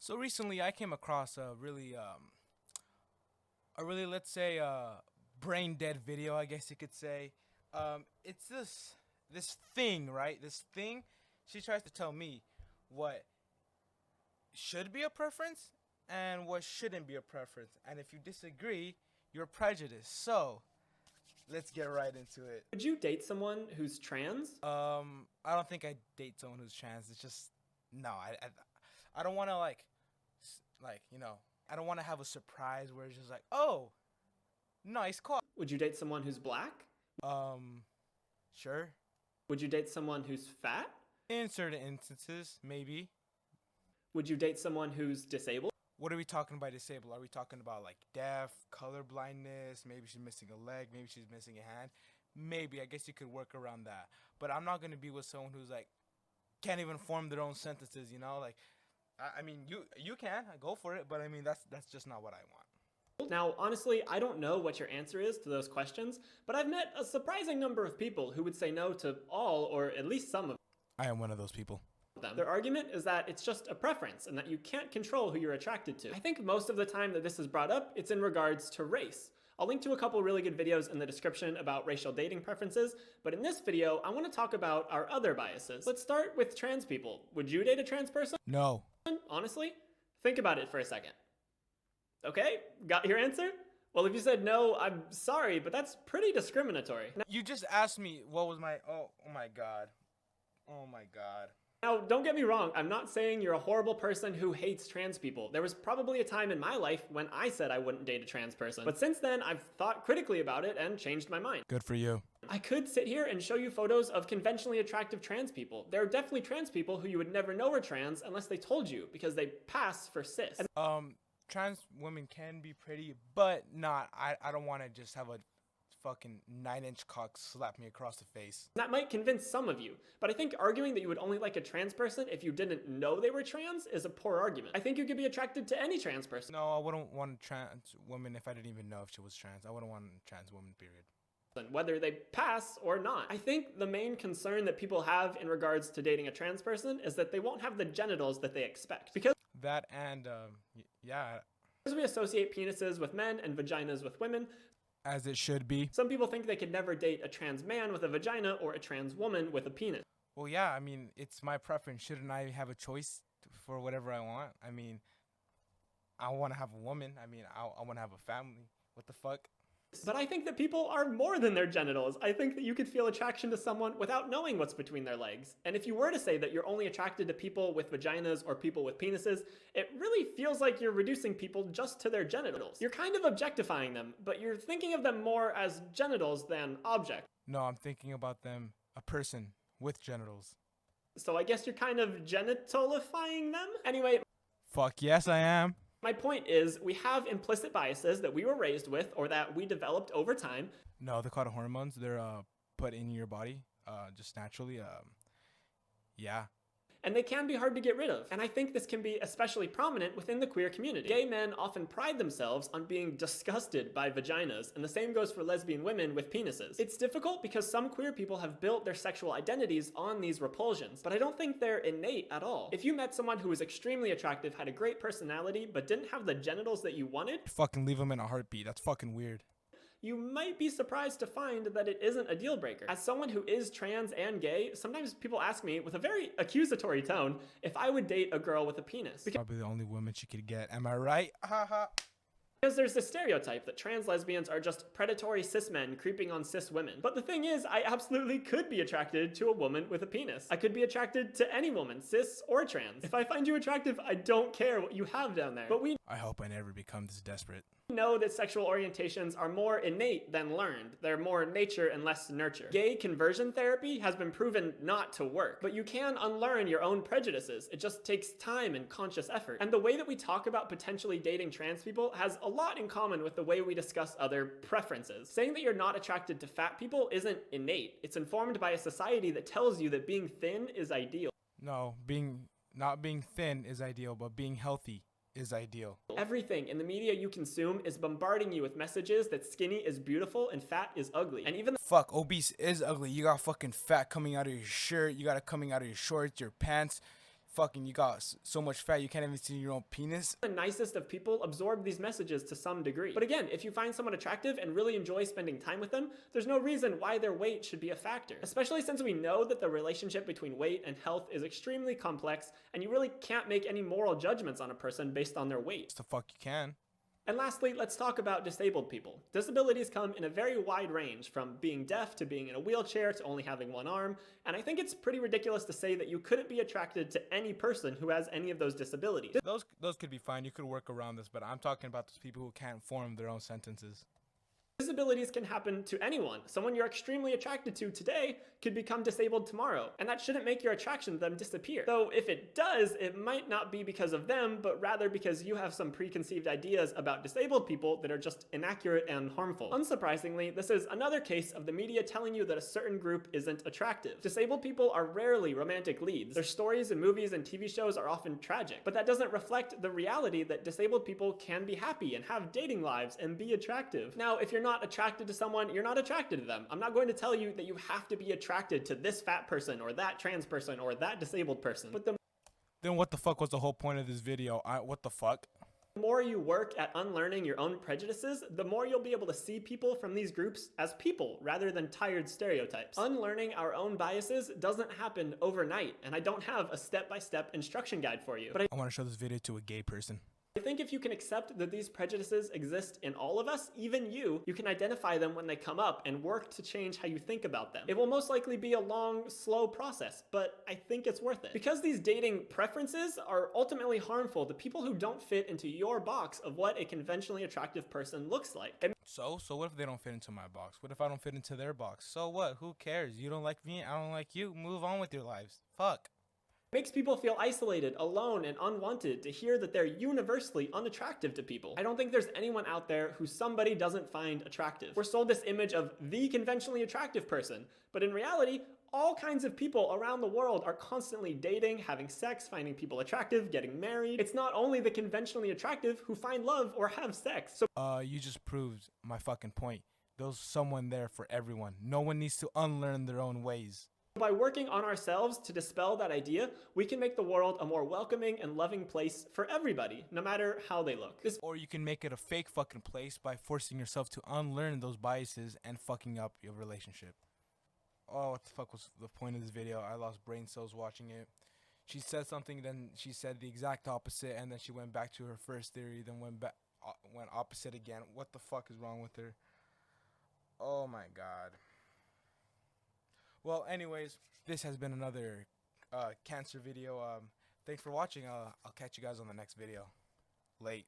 So recently, I came across a really, let's say, brain dead video, I guess you could say. It's this thing, right? This thing. She tries to tell me what should be a preference and what shouldn't be a preference, and if you disagree, you're prejudiced. So let's get right into it. Would you date someone who's trans? I don't think I date someone who's trans. It's just no. I don't want to I don't want to have a surprise where it's just like, oh, nice call. Would you date someone who's black? Sure. Would you date someone who's fat? In certain instances, maybe. Would you date someone who's disabled? What are we talking by disabled? Are we talking about like deaf, color blindness? Maybe she's missing a leg. Maybe she's missing a hand. Maybe. I guess you could work around that. But I'm not gonna be with someone who's like can't even form their own sentences. You know, like I mean, you can go for it, but I mean that's just not what I want. Now, honestly, I don't know what your answer is to those questions, but I've met a surprising number of people who would say no to all or at least some of I am one of those people. them. Their argument is that it's just a preference and that you can't control who you're attracted to. I think most of the time that this is brought up, it's in regards to race. I'll link to a couple really good videos in the description about racial dating preferences, but in this video, I want to talk about our other biases. Let's start with trans people. Would you date a trans person? No. Honestly? Think about it for a second. Okay, got your answer? Well, if you said no, I'm sorry, but that's pretty discriminatory. You just asked me what was my oh my god. Oh my god. Now, don't get me wrong, I'm not saying you're a horrible person who hates trans people. There was probably a time in my life when I said I wouldn't date a trans person. But since then, I've thought critically about it and changed my mind. Good for you. I could sit here and show you photos of conventionally attractive trans people. There are definitely trans people who you would never know are trans unless they told you, because they pass for cis. Trans women can be pretty, but not. I don't want to just have a fucking 9-inch cock slap me across the face. That might convince some of you, but I think arguing that you would only like a trans person if you didn't know they were trans is a poor argument. I think you could be attracted to any trans person. No, I wouldn't want a trans woman if I didn't even know if she was trans. I wouldn't want a trans woman, period. Whether they pass or not. I think the main concern that people have in regards to dating a trans person is that they won't have the genitals that they expect. Because that and, yeah. Because we associate penises with men and vaginas with women, as it should be. Some people think they could never date a trans man with a vagina or a trans woman with a penis. Well, yeah, I mean, it's my preference. Shouldn't I have a choice for whatever I want? I mean, I want to have a woman. I mean, I want to have a family. What the fuck? But I think that people are more than their genitals. I think that you could feel attraction to someone without knowing what's between their legs. And if you were to say that you're only attracted to people with vaginas or people with penises, it really feels like you're reducing people just to their genitals. You're kind of objectifying them, but you're thinking of them more as genitals than objects. No, I'm thinking about them, a person with genitals. So I guess you're kind of genitalifying them? Anyway. Fuck yes, I am. My point is, we have implicit biases that we were raised with or that we developed over time. No, they're called hormones. They're put in your body just naturally. Yeah. And they can be hard to get rid of. And I think this can be especially prominent within the queer community. Gay men often pride themselves on being disgusted by vaginas, and the same goes for lesbian women with penises. It's difficult because some queer people have built their sexual identities on these repulsions, but I don't think they're innate at all. If you met someone who was extremely attractive, had a great personality, but didn't have the genitals that you wanted, fucking leave them in a heartbeat. That's fucking weird. You might be surprised to find that it isn't a deal breaker. As someone who is trans and gay, sometimes people ask me with a very accusatory tone if I would date a girl with a penis. Probably the only woman she could get. Am I right? Haha. Because there's this stereotype that trans lesbians are just predatory cis men creeping on cis women. But the thing is, I absolutely could be attracted to a woman with a penis. I could be attracted to any woman, cis or trans. If I find you attractive, I don't care what you have down there. But we I hope I never become this desperate. know that sexual orientations are more innate than learned. They're more nature and less nurture. Gay conversion therapy has been proven not to work, but you can unlearn your own prejudices. It just takes time and conscious effort. And the way that we talk about potentially dating trans people has a lot in common with the way we discuss other preferences. Saying that you're not attracted to fat people isn't innate. It's informed by a society that tells you that being thin is ideal. No, not being thin is ideal, but being healthy is ideal. Everything in the media you consume is bombarding you with messages that skinny is beautiful and fat is ugly. And even fuck, obese is ugly. You got fucking fat coming out of your shirt. You got it coming out of your shorts, your pants. fucking, you got so much fat you can't even see your own penis. The nicest of people absorb these messages to some degree. But again, if you find someone attractive and really enjoy spending time with them, there's no reason why their weight should be a factor. Especially since we know that the relationship between weight and health is extremely complex, and you really can't make any moral judgments on a person based on their weight. The fuck you can. And lastly, let's talk about disabled people. Disabilities come in a very wide range, from being deaf to being in a wheelchair to only having one arm, and I think it's pretty ridiculous to say that you couldn't be attracted to any person who has any of those disabilities. Those could be fine, you could work around this, but I'm talking about those people who can't form their own sentences. Disabilities can happen to anyone. Someone you're extremely attracted to today could become disabled tomorrow, and that shouldn't make your attraction to them disappear. Though if it does, it might not be because of them, but rather because you have some preconceived ideas about disabled people that are just inaccurate and harmful. Unsurprisingly, this is another case of the media telling you that a certain group isn't attractive. Disabled people are rarely romantic leads. Their stories in movies and TV shows are often tragic, but that doesn't reflect the reality that disabled people can be happy and have dating lives and be attractive. Now, if you're not attracted to someone, you're not attracted to them. I'm not going to tell you that you have to be attracted to this fat person or that trans person or that disabled person. But then what the fuck was the whole point of this video? What the fuck? the more you work at unlearning your own prejudices, the more you'll be able to see people from these groups as people rather than tired stereotypes. Unlearning our own biases doesn't happen overnight, and I don't have a step-by-step instruction guide for you. But I want to show this video to a gay person. I think if you can accept that these prejudices exist in all of us, even you can identify them when they come up and work to change how you think about them. It will most likely be a long, slow process, but I think it's worth it. Because these dating preferences are ultimately harmful to people who don't fit into your box of what a conventionally attractive person looks like. So what if they don't fit into my box? What if I don't fit into their box? So what? Who cares? You don't like me, I don't like you. Move on with your lives. Fuck. Makes people feel isolated, alone, and unwanted to hear that they're universally unattractive to people. I don't think there's anyone out there who somebody doesn't find attractive. We're sold this image of the conventionally attractive person, but in reality, all kinds of people around the world are constantly dating, having sex, finding people attractive, getting married. It's not only the conventionally attractive who find love or have sex. So you just proved my fucking point. There's someone there for everyone. No one needs to unlearn their own ways. By working on ourselves to dispel that idea, we can make the world a more welcoming and loving place for everybody, no matter how they look. Or you can make it a fake fucking place by forcing yourself to unlearn those biases and fucking up your relationship. Oh, what the fuck was the point of this video? I lost brain cells watching it. She said something, then she said the exact opposite, and then she went back to her first theory, then went opposite again. What the fuck is wrong with her? Oh my god. Well, anyways, this has been another cancer video. Thanks for watching. I'll catch you guys on the next video. Late.